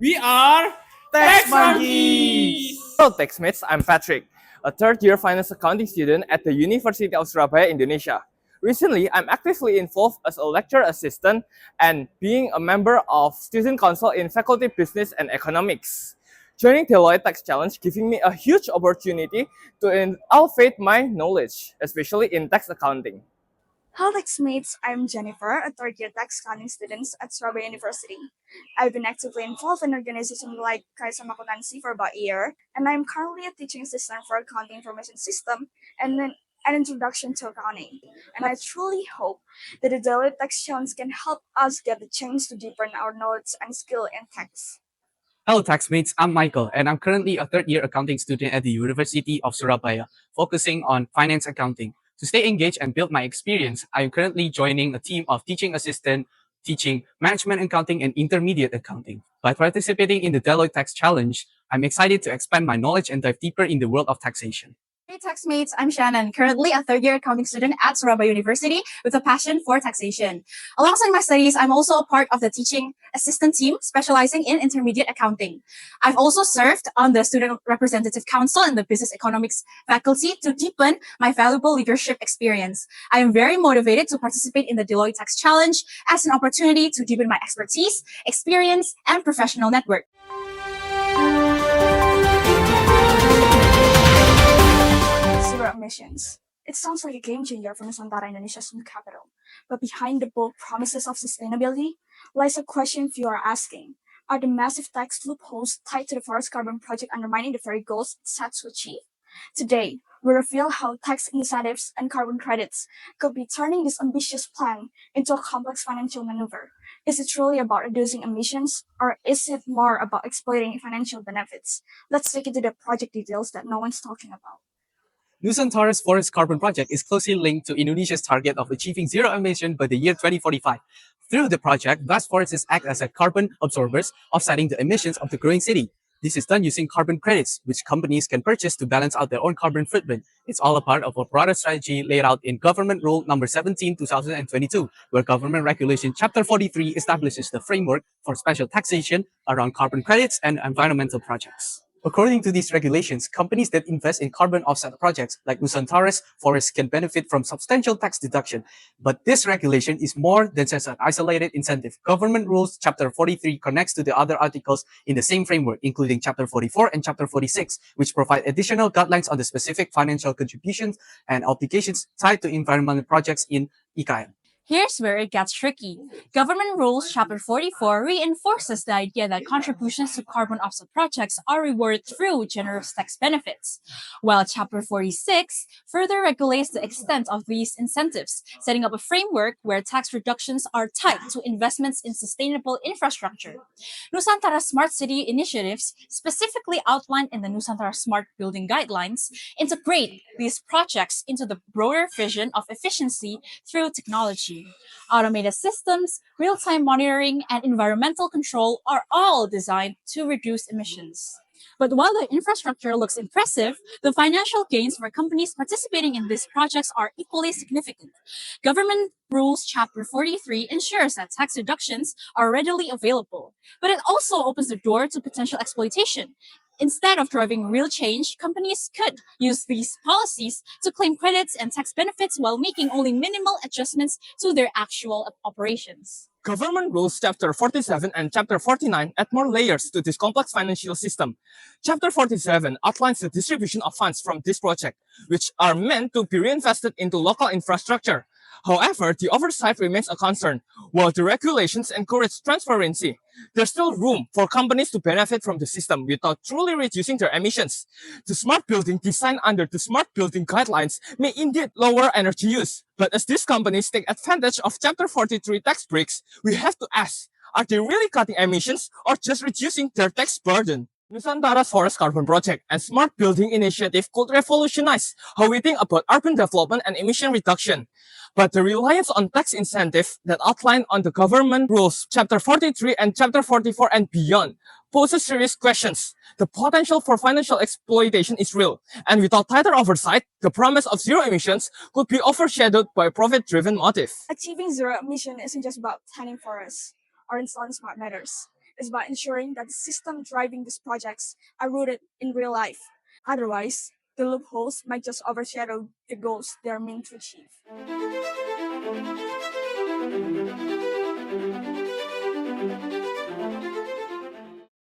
We are Tax Tax Monkeys! Monkeys! Hello, TechSmates. I'm Patrick, a third-year finance accounting student at the University of Surabaya, Indonesia. Recently, I'm actively involved as a lecture assistant and being a member of Student Council in Faculty Business and Economics. Joining Deloitte Tax Challenge giving me a huge opportunity to elevate my knowledge, especially in tax accounting. Hello, mates. I'm Jennifer, a third-year tax accounting student at Surabaya University. I've been actively involved in organizations like Kaisam Accountancy for about a year, and I'm currently a teaching assistant for Accounting Information System and an introduction to accounting. And I truly hope that the Deloitte Tax Challenge can help us get the chance to deepen our knowledge and skill in tax. Hello, taxmates. I'm Michael, and I'm currently a third-year accounting student at the University of Surabaya, focusing on finance accounting. To stay engaged and build my experience, I am currently joining a team of teaching assistant, teaching management accounting and intermediate accounting. By participating in the Deloitte Tax Challenge, I'm excited to expand my knowledge and dive deeper in the world of taxation. Hey taxmates, I'm Shannon, currently a third-year accounting student at Surabaya University with a passion for taxation. Alongside my studies, I'm also a part of the teaching assistant team specializing in intermediate accounting. I've also served on the Student Representative Council and the Business Economics faculty to deepen my valuable leadership experience. I am very motivated to participate in the Deloitte Tax Challenge as an opportunity to deepen my expertise, experience, and professional network. Zero emissions. It sounds like a game changer for Nusantara, Indonesia's new capital. But behind the bold promises of sustainability lies a question few are asking. Are the massive tax loopholes tied to the Forest Carbon Project undermining the very goals it set to achieve? Today, we reveal how tax incentives and carbon credits could be turning this ambitious plan into a complex financial maneuver. Is it truly about reducing emissions, or is it more about exploiting financial benefits? Let's dig into the project details that no one's talking about. Nusantara's Forest Carbon Project is closely linked to Indonesia's target of achieving zero emission by the year 2045. Through the project, vast forests act as a carbon absorbers, offsetting the emissions of the growing city. This is done using carbon credits, which companies can purchase to balance out their own carbon footprint. It's all a part of a broader strategy laid out in Government Rule Number 17, 2022, where Government Regulation Chapter 43 establishes the framework for special taxation around carbon credits and environmental projects. According to these regulations, companies that invest in carbon offset projects like Nusantara's Forest can benefit from substantial tax deduction. But this regulation is more than just an isolated incentive. Government Rules Chapter 43 connects to the other articles in the same framework, including Chapter 44 and Chapter 46, which provide additional guidelines on the specific financial contributions and obligations tied to environmental projects in IKN. Here's where it gets tricky. Government Rules Chapter 44 reinforces the idea that contributions to carbon offset projects are rewarded through generous tax benefits, while Chapter 46 further regulates the extent of these incentives, setting up a framework where tax reductions are tied to investments in sustainable infrastructure. Nusantara Smart City initiatives, specifically outlined in the Nusantara Smart Building Guidelines, integrate these projects into the broader vision of efficiency through technology. Automated systems, real-time monitoring, and environmental control are all designed to reduce emissions. But while the infrastructure looks impressive, the financial gains for companies participating in these projects are equally significant. Government Rules Chapter 43 ensures that tax deductions are readily available, but it also opens the door to potential exploitation. Instead of driving real change, companies could use these policies to claim credits and tax benefits while making only minimal adjustments to their actual operations. Government Rules Chapter 47 and Chapter 49 add more layers to this complex financial system. Chapter 47 outlines the distribution of funds from this project, which are meant to be reinvested into local infrastructure. However, the oversight remains a concern. While the regulations encourage transparency, there's still room for companies to benefit from the system without truly reducing their emissions. The smart building designed under the smart building guidelines may indeed lower energy use. But as these companies take advantage of Chapter 43 tax breaks, we have to ask, are they really cutting emissions or just reducing their tax burden? Nusantara Forest Carbon Project and Smart Building Initiative could revolutionize how we think about urban development and emission reduction. But the reliance on tax incentive that outlined on the Government Rules Chapter 43 and Chapter 44 and beyond poses serious questions. The potential for financial exploitation is real, and without tighter oversight, the promise of zero emissions could be overshadowed by a profit-driven motive. Achieving zero emission isn't just about tending forests or installing smart meters. is by ensuring that the system driving these projects are rooted in real life. Otherwise, the loopholes might just overshadow the goals they are meant to achieve.